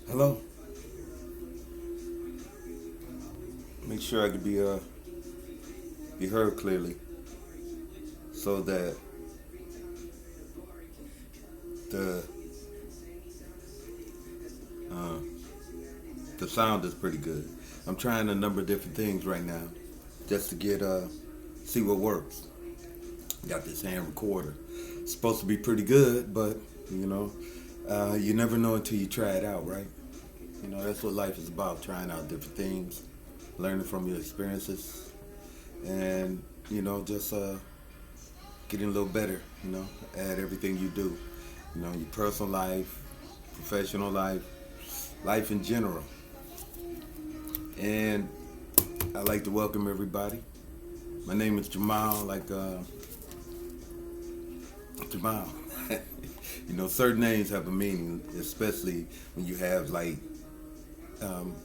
Hello. Make sure I could be heard clearly, so that the uh, the sound is pretty good. I'm trying a number of different things right now, just to get see what works. Got this hand recorder. It's supposed to be pretty good, but you know, you never know until you try it out, right? That's what life is about: trying out different things, learning from your experiences, and just getting a little better, at everything you do. Your personal life, professional life, life in general. And I'd like to welcome everybody. My name is Jamal, Jamal. Certain names have a meaning, especially when you have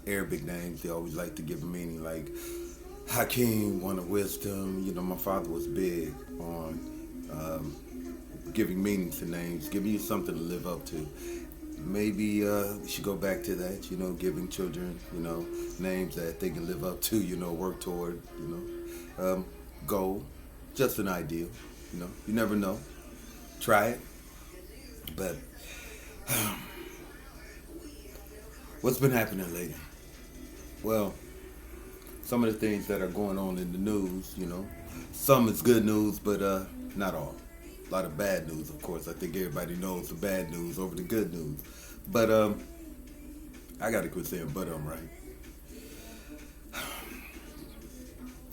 Arabic names. They always like to give a meaning, like Hakeem, one of wisdom. My father was big on giving meaning to names, giving you something to live up to. Maybe we should go back to that, giving children, names that they can live up to, work toward, goal. Just an ideal, you never know. Try it. But what's been happening lately? Well, some of the things that are going on in the news, some is good news, but not all. A lot of bad news, of course. I think everybody knows the bad news over the good news. But I gotta quit saying "but" right.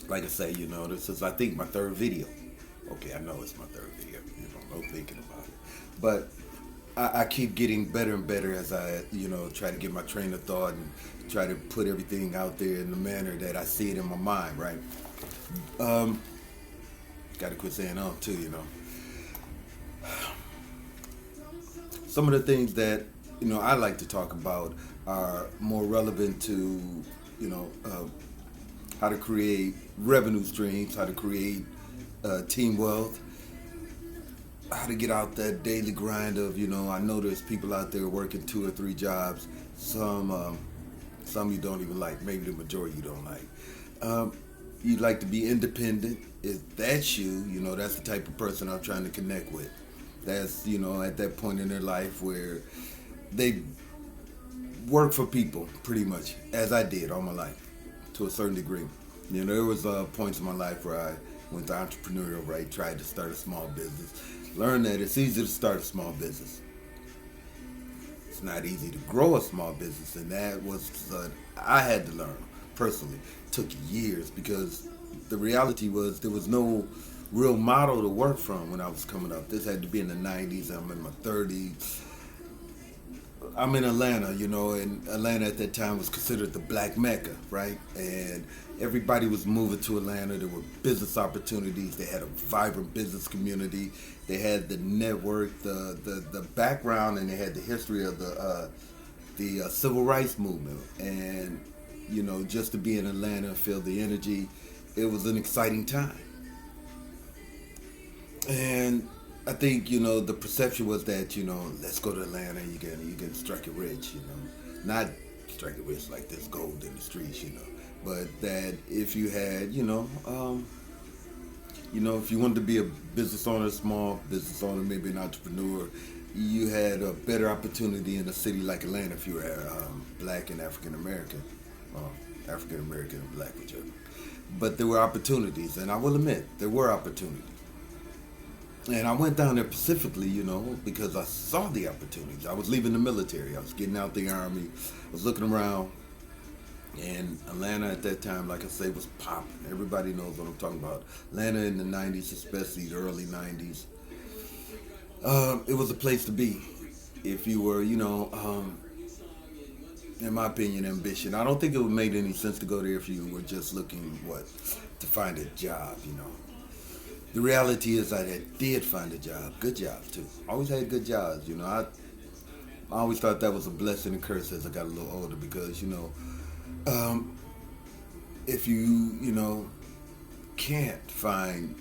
Like I say, this is, I think, my third video. Okay, I know it's my third video. No thinking about it. But I keep getting better and better as I, try to get my train of thought and try to put everything out there in the manner that I see it in my mind, right? Gotta quit saying too. Some of the things that, I like to talk about are more relevant to, how to create revenue streams, how to create team wealth, how to get out that daily grind of, I know there's people out there working 2 or 3 jobs. Some you don't even like. Maybe the majority you don't like. You'd like to be independent. If that's you, that's the type of person I'm trying to connect with. That's, at that point in their life where they work for people, pretty much, as I did all my life, to a certain degree. There was points in my life where I went to entrepreneurial, right? Tried to start a small business. Learned that it's easy to start a small business. It's not easy to grow a small business, and that was I had to learn personally. It took years because the reality was there was no real model to work from when I was coming up. This had to be in the 90s. I'm in my 30s. I'm in Atlanta, and Atlanta at that time was considered the black Mecca, right? And everybody was moving to Atlanta. There were business opportunities. They had a vibrant business community. They had the network, the background, and they had the history of the civil rights movement. And, just to be in Atlanta and feel the energy, it was an exciting time. And I think, the perception was that, let's go to Atlanta, you can strike it rich, Not strike it rich like there's gold in the streets, But that if you had, if you wanted to be a business owner, a small business owner, maybe an entrepreneur, you had a better opportunity in a city like Atlanta if you were black and African American. African American and black, whichever. But there were opportunities, and I will admit, there were opportunities. And I went down there specifically, because I saw the opportunities. I was leaving the military. I was getting out the Army. I was looking around. And Atlanta at that time, like I say, was popping. Everybody knows what I'm talking about. Atlanta in the 90s, especially the early 90s. It was a place to be. If you were, in my opinion, ambition. I don't think it would make any sense to go there if you were just looking, to find a job, The reality is I did find a job, good jobs too. Always had good jobs, I always thought that was a blessing and curse as I got a little older because, if you, can't find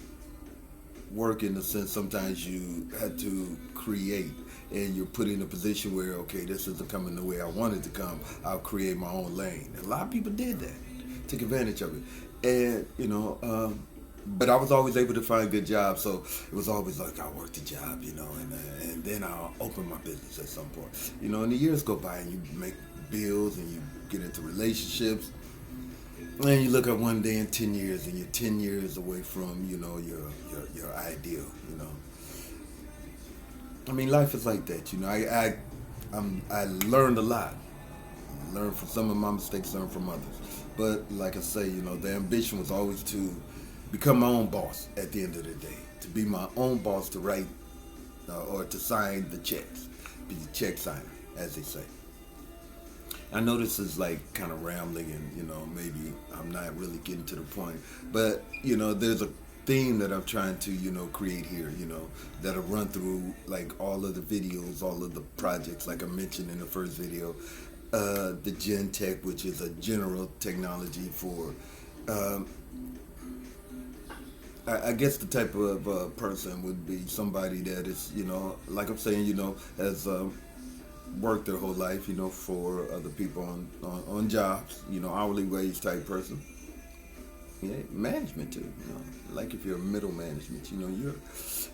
work in the sense sometimes you had to create, and you're put in a position where, okay, this isn't coming the way I want it to come. I'll create my own lane. And a lot of people did that, took advantage of it. And, but I was always able to find good jobs, so it was always like I worked a job, and then I'll open my business at some point. And the years go by and you make bills and you get into relationships, and you look up one day in 10 years and you're 10 years away from, your ideal, I mean, life is like that, I learned a lot. Learned from some of my mistakes, learned from others. But like I say, the ambition was always to become my own boss at the end of the day. To be my own boss, to write or to sign the checks. Be the check signer, as they say. I know this is like kind of rambling and, maybe I'm not really getting to the point. But, there's a theme that I'm trying to, create here, that'll run through like all of the videos, all of the projects, like I mentioned in the first video. The Gen Tech, which is a general technology for, I guess the type of person would be somebody that is, like I'm saying, has worked their whole life, for other people on jobs, hourly wage type person. Yeah, management too, like if you're middle management,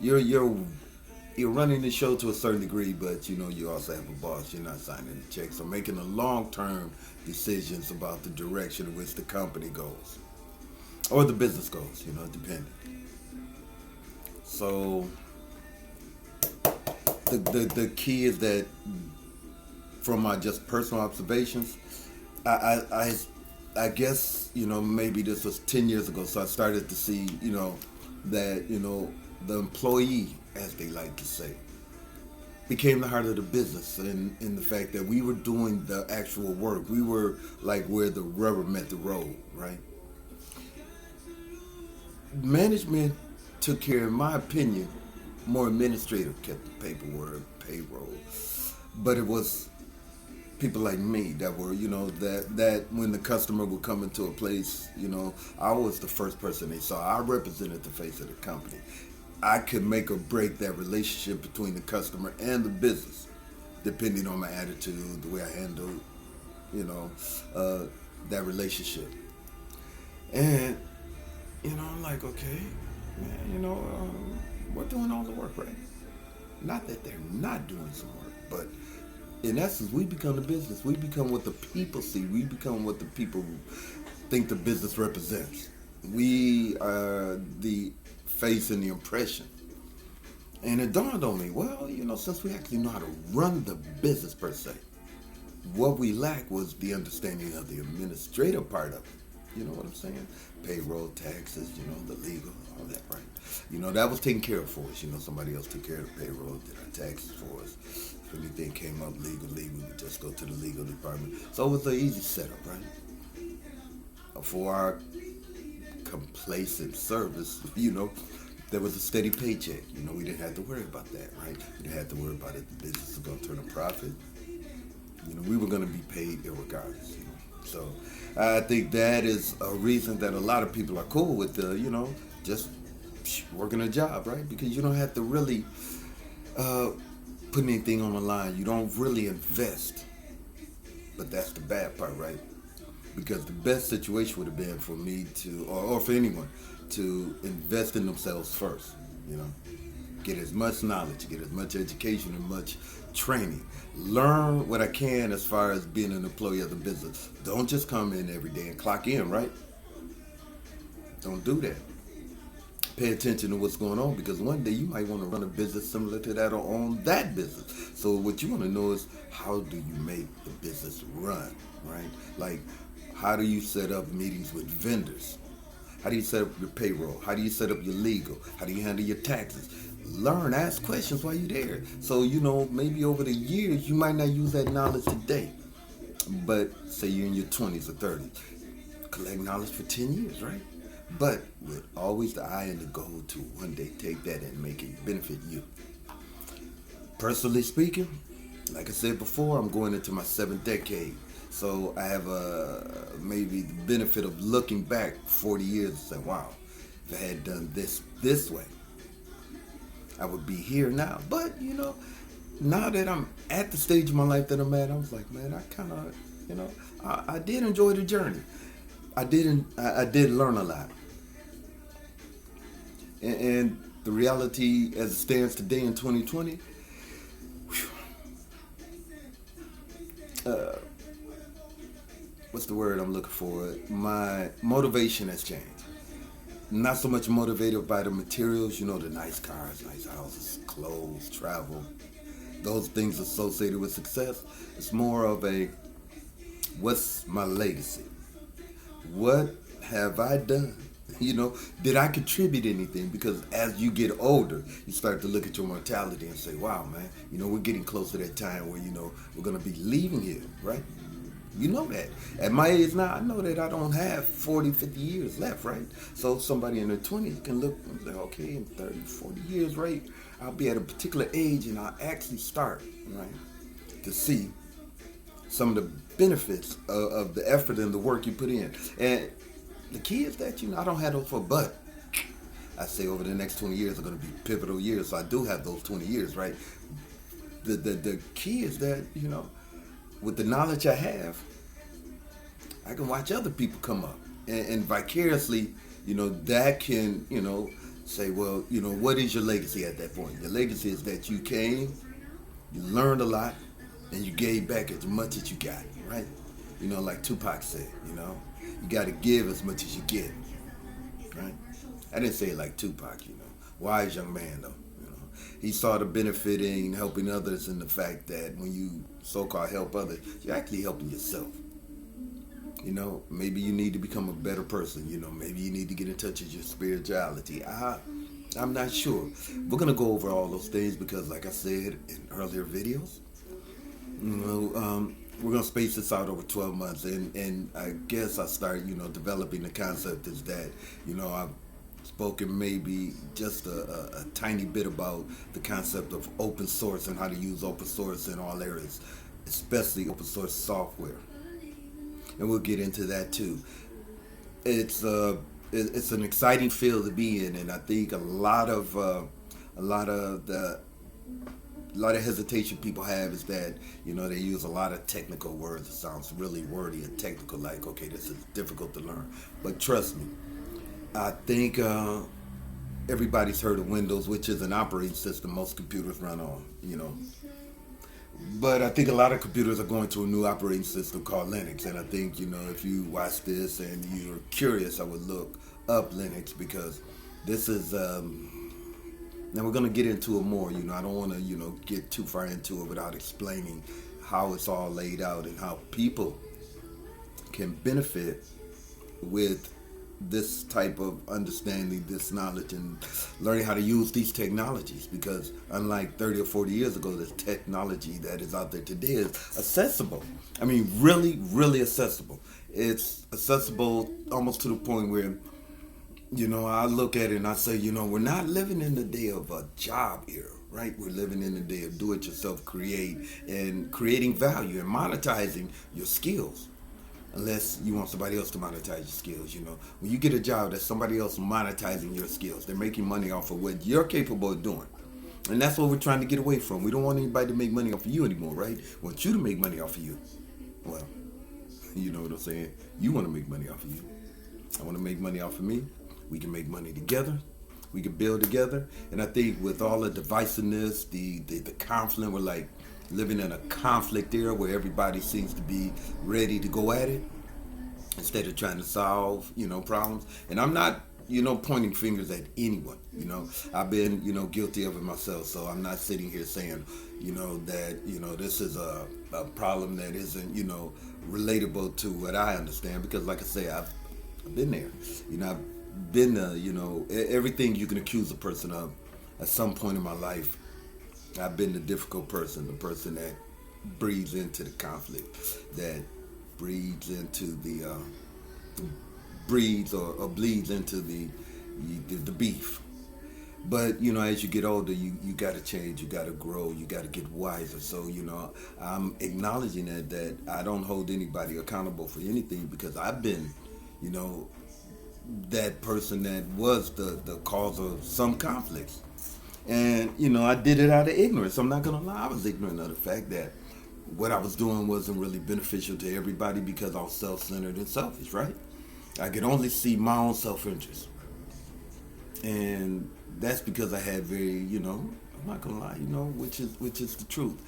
you're running the show to a certain degree, but you also have a boss. You're not signing the checks or making the long-term decisions about the direction in which the company goes or the business goes, depending. So the key is that from my just personal observations, I guess, maybe this was 10 years ago, so I started to see, that, the employee, as they like to say, became the heart of the business in the fact that we were doing the actual work. We were like where the rubber met the road, right? Management took care, in my opinion, more administrative, kept the paperwork, payroll, but it was people like me that were, that when the customer would come into a place, I was the first person they saw. I represented the face of the company. I could make or break that relationship between the customer and the business, depending on my attitude, the way I handled, that relationship. And, I'm like, okay, man, we're doing all the work, right? Not that they're not doing some work, but in essence, we become the business. We become what the people see. We become what the people think the business represents. We are the face and the impression. And it dawned on me, well, since we actually know how to run the business per se, what we lacked was the understanding of the administrative part of it. You know what I'm saying? Payroll, taxes, the legal, all that, right? That was taken care of for us. Somebody else took care of the payroll, did our taxes for us. If anything came up legally, we would just go to the legal department. So it was an easy setup, right? For our complacent service, there was a steady paycheck. We didn't have to worry about that, right? We didn't have to worry about it. The business was going to turn a profit. We were going to be paid irregardless. So I think that is a reason that a lot of people are cool with the, just working a job, right? Because you don't have to really put anything on the line. You don't really invest. But that's the bad part, right? Because the best situation would have been for me to, or for anyone, to invest in themselves first, get as much knowledge, get as much education and much training. Learn what I can as far as being an employee of the business. Don't just come in every day and clock in, right? Don't do that. Pay attention to what's going on, because one day you might want to run a business similar to that or own that business. So what you want to know is, how do you make the business run, right? Like, how do you set up meetings with vendors? How do you set up your payroll? How do you set up your legal? How do you handle your taxes? Learn, ask questions while you're there. So, maybe over the years, you might not use that knowledge today. But say you're in your 20s or 30s. Collect knowledge for 10 years, right? But with always the eye and the goal to one day take that and make it benefit you. Personally speaking, like I said before, I'm going into my 7th decade. So I have maybe the benefit of looking back 40 years and saying, wow, if I had done this way, I would be here now. But now that I'm at the stage of my life that I'm at, I was like, man, I kind of, I did enjoy the journey. I did learn a lot, and the reality as it stands today in 2020, uh, what's the word I'm looking for? My motivation has changed. Not so much motivated by the materials, the nice cars, nice houses, clothes, travel, those things associated with success. It's more of a, what's my legacy? What have I done? Did I contribute anything? Because as you get older, you start to look at your mortality and say, wow, man, we're getting close to that time where, we're going to be leaving here, right? You know that. At my age now, I know that I don't have 40, 50 years left, right? So somebody in their 20s can look and say, okay, in 30, 40 years, right, I'll be at a particular age and I'll actually start, right, to see some of the benefits of the effort and the work you put in. And the key is that, I don't have those for but. I say over the next 20 years are going to be pivotal years, so I do have those 20 years, right? The key is that, with the knowledge I have, I can watch other people come up. And vicariously, that can, say, well, what is your legacy at that point? Your legacy is that you came, you learned a lot, and you gave back as much as you got, right? Like Tupac said, you got to give as much as you get, right? I didn't say it like Tupac, wise young man though. He saw the benefit in helping others in the fact that when you so-called help others, you're actually helping yourself. Maybe you need to become a better person. Maybe you need to get in touch with your spirituality. I'm not sure. We're going to go over all those things because, like I said in earlier videos, we're going to space this out over 12 months. And I guess I start, developing the concept is that, I've spoken maybe just a tiny bit about the concept of open source and how to use open source in all areas, especially open source software. And we'll get into that too. It's an exciting field to be in, and I think a lot of hesitation people have is that they use a lot of technical words. It sounds really wordy and technical, like, okay, this is difficult to learn. But trust me, I think everybody's heard of Windows, which is an operating system most computers run on, But I think a lot of computers are going to a new operating system called Linux. And I think, if you watch this and you're curious, I would look up Linux because this is, now we're going to get into it more. I don't want to, get too far into it without explaining how it's all laid out and how people can benefit with this type of understanding, this knowledge, and learning how to use these technologies, because unlike 30 or 40 years ago, this technology that is out there today is accessible. I mean, really, really accessible. It's accessible almost to the point where, I look at it and I say, we're not living in the day of a job era, right? We're living in the day of do-it-yourself, creating value and monetizing your skills. Unless you want somebody else to monetize your skills, When you get a job, that's somebody else monetizing your skills. They're making money off of what you're capable of doing. And that's what we're trying to get away from. We don't want anybody to make money off of you anymore, right? We want you to make money off of you. Well, you know what I'm saying? You want to make money off of you. I want to make money off of me. We can make money together. We can build together. And I think with all the divisiveness, the conflict, we're like living in a conflict era where everybody seems to be ready to go at it instead of trying to solve, problems. And I'm not, pointing fingers at anyone. I've been, guilty of it myself. So I'm not sitting here saying, that, this is a problem that isn't, relatable to what I understand. Because like I say, I've been there. I've been, everything you can accuse a person of at some point in my life. I've been the difficult person, the person that breathes into the conflict, that breathes into the bleeds into the beef. But as you get older, you got to change, you got to grow, you got to get wiser. So I'm acknowledging that I don't hold anybody accountable for anything, because I've been that person that was the cause of some conflicts. And, I did it out of ignorance. I'm not going to lie. I was ignorant of the fact that what I was doing wasn't really beneficial to everybody because I was self-centered and selfish, right? I could only see my own self-interest. And that's because I had very, I'm not going to lie, which is the truth.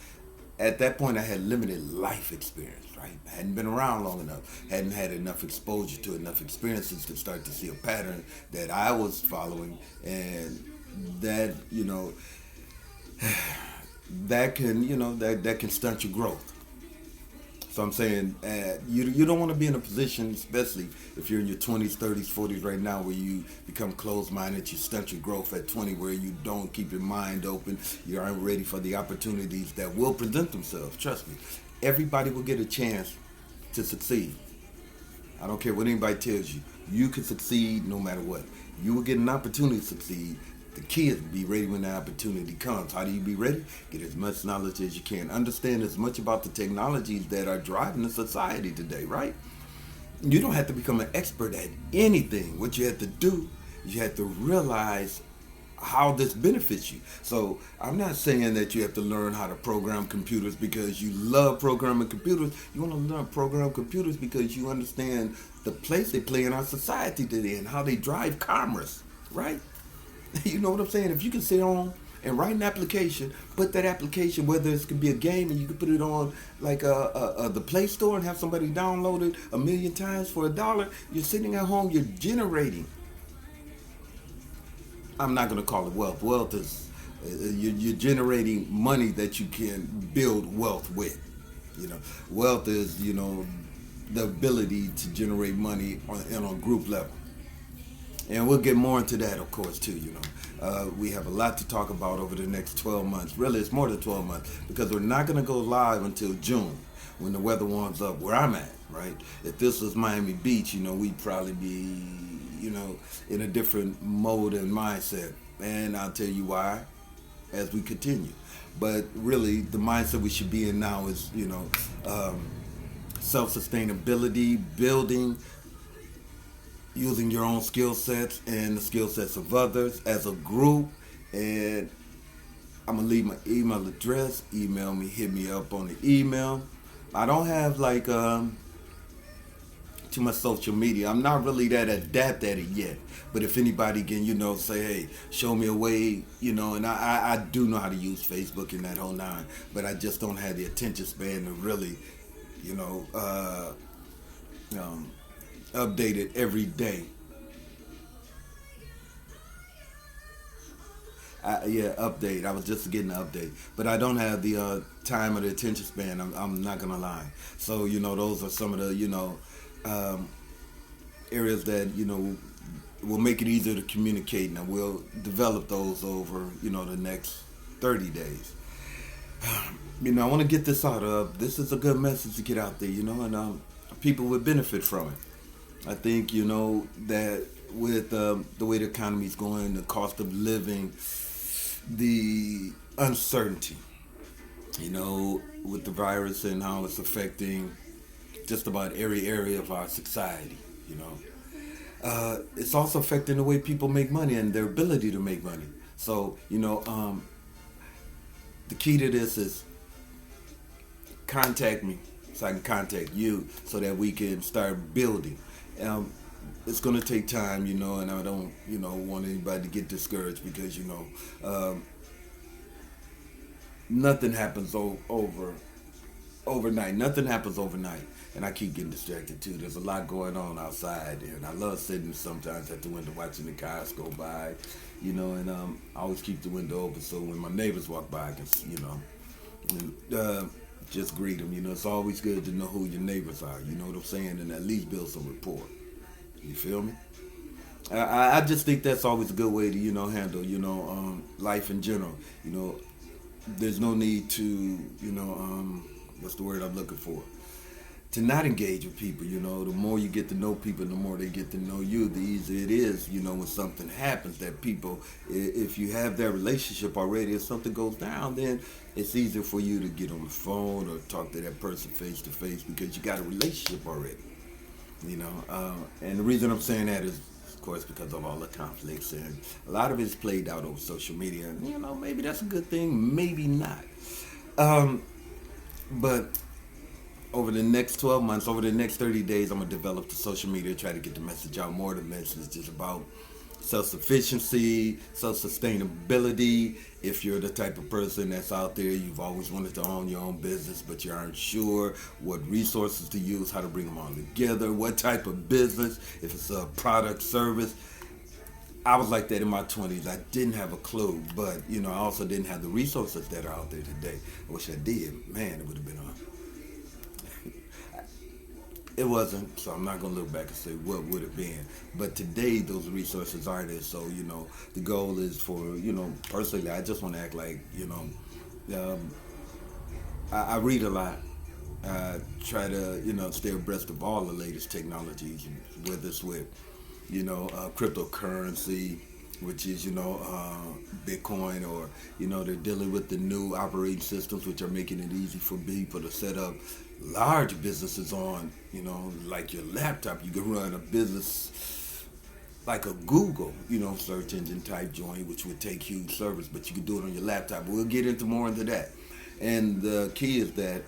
At that point, I had limited life experience, right? I hadn't been around long enough, hadn't had enough exposure to enough experiences to start to see a pattern that I was following, and that, that can, that can stunt your growth. So I'm saying you don't want to be in a position, especially if you're in your 20s, 30s, 40s right now, where you become closed-minded, you stunt your growth at 20, where you don't keep your mind open, you aren't ready for the opportunities that will present themselves. Trust me, everybody will get a chance to succeed. I don't care what anybody tells you. You can succeed no matter what. You will get an opportunity to succeed. The key is to be ready when the opportunity comes. How do you be ready? Get as much knowledge as you can. Understand as much about the technologies that are driving the society today, right? You don't have to become an expert at anything. What you have to do is you have to realize how this benefits you. So I'm not saying that you have to learn how to program computers because you love programming computers. You want to learn program computers because you understand the place they play in our society today and how they drive commerce, right? You know what I'm saying? If you can sit on and write an application, put that application, whether it could be a game and you could put it on like the Play Store and have somebody download it 1,000,000 times for $1, you're sitting at home, you're generating. I'm not going to call it wealth. Wealth is you're generating money that you can build wealth with. Wealth is the ability to generate money on a group level. And we'll get more into that, of course, too, We have a lot to talk about over the next 12 months. Really, it's more than 12 months because we're not going to go live until June when the weather warms up where I'm at, right? If this was Miami Beach, we'd probably be, in a different mode and mindset. And I'll tell you why as we continue. But really, the mindset we should be in now is, self-sustainability, building, using your own skill sets and the skill sets of others as a group. And I'm going to leave my email address. Email me, hit me up on the email. I don't have too much social media. I'm not really that adept at it yet. But if anybody can, say, hey, show me a way, and I do know how to use Facebook and that whole nine, but I just don't have the attention span to really, update it every day. Update. I was just getting an update, but I don't have the time or the attention span. I'm not gonna lie. So those are some of the areas that will make it easier to communicate, and we'll develop those over the next 30 days. I want to get this out of. This is a good message to get out there, and people would benefit from it. I think, that with the way the economy is going, the cost of living, the uncertainty, with the virus and how it's affecting just about every area of our society, it's also affecting the way people make money and their ability to make money. So, the key to this is contact me so I can contact you so that we can start building. It's going to take time, and I don't, want anybody to get discouraged because, nothing happens overnight. Nothing happens overnight. And I keep getting distracted too. There's a lot going on outside, and I love sitting sometimes at the window watching the cars go by, and I always keep the window open so when my neighbors walk by, I can, just greet them. It's always good to know who your neighbors are. You know what I'm saying? And at least build some rapport. You feel me? I just think that's always a good way to, handle, life in general. There's no need to, what's the word I'm looking for? To not engage with people. The more you get to know people, the more they get to know you, the easier it is, when something happens that people, if you have that relationship already, if something goes down, then it's easier for you to get on the phone or talk to that person face to face because you got a relationship already. And the reason I'm saying that is of course, because of all the conflicts, and a lot of it's played out over social media. And maybe that's a good thing, maybe not. Um, but over the next 12 months, over the next 30 days, I'm going to develop the social media, try to get the message out more. The message is about self-sufficiency, self-sustainability. If you're the type of person that's out there, you've always wanted to own your own business, but you aren't sure what resources to use, how to bring them all together, what type of business, if it's a product, service. I was like that in my 20s. I didn't have a clue, but I also didn't have the resources that are out there today. I wish I did. Man, it would have been it wasn't, so I'm not going to look back and say what would have been. But today, those resources are there. So, the goal is for, personally, I just want to act like, I read a lot. I try to, stay abreast of all the latest technologies, whether it's with, cryptocurrency, which is, Bitcoin, or, they're dealing with the new operating systems, which are making it easy for people to set up large businesses on, like your laptop. You can run a business like a Google, search engine type joint, which would take huge servers, but you can do it on your laptop. We'll get into more into that. And the key is that,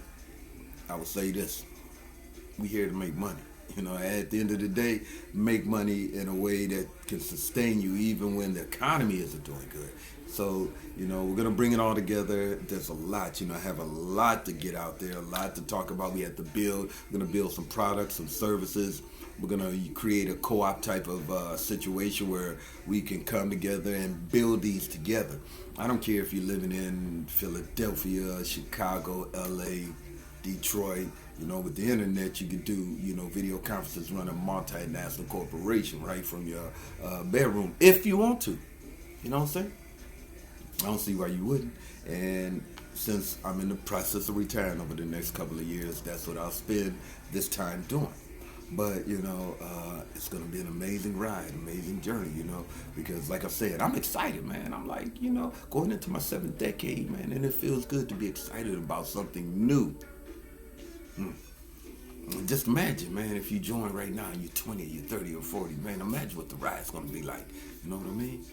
I would say this, we here to make money. At the end of the day, make money in a way that can sustain you even when the economy isn't doing good. So, we're going to bring it all together. There's a lot, I have a lot to get out there, a lot to talk about. We have to build, we're going to build some products, some services. We're going to create a co-op type of situation where we can come together and build these together. I don't care if you're living in Philadelphia, Chicago, LA, Detroit. With the internet, you can do, video conferences, run a multinational corporation right from your bedroom if you want to. You know what I'm saying? I don't see why you wouldn't. And since I'm in the process of retiring over the next couple of years, that's what I'll spend this time doing. But, it's going to be an amazing ride, amazing journey, because like I said, I'm excited, man. I'm like, going into my 7th decade, man, and it feels good to be excited about something new. Just imagine, man, if you join right now and you're 20 or you're 30 or 40, man, imagine what the ride's going to be like. You know what I mean?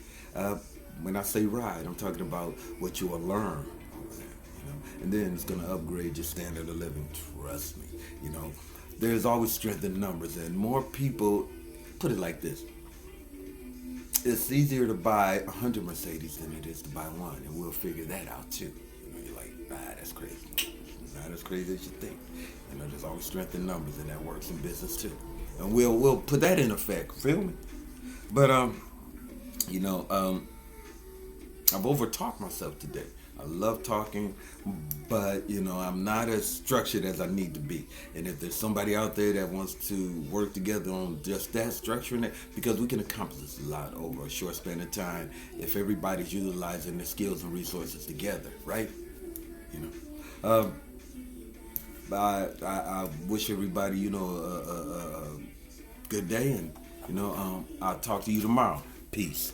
When I say ride, I'm talking about what you will learn over there, and then it's going to upgrade your standard of living. Trust me, there's always strength in numbers, and more people, put it like this, it's easier to buy 100 Mercedes than it is to buy one, and we'll figure that out too. You're like, that's crazy. It's not as crazy as you think. There's always strength in numbers, and that works in business too. And we'll put that in effect. Feel me? But I've over-talked myself today. I love talking, but I'm not as structured as I need to be. And if there's somebody out there that wants to work together on just that, structuring it, because we can accomplish a lot over a short span of time if everybody's utilizing their skills and resources together, right? I wish everybody, a good day, and I'll talk to you tomorrow. Peace.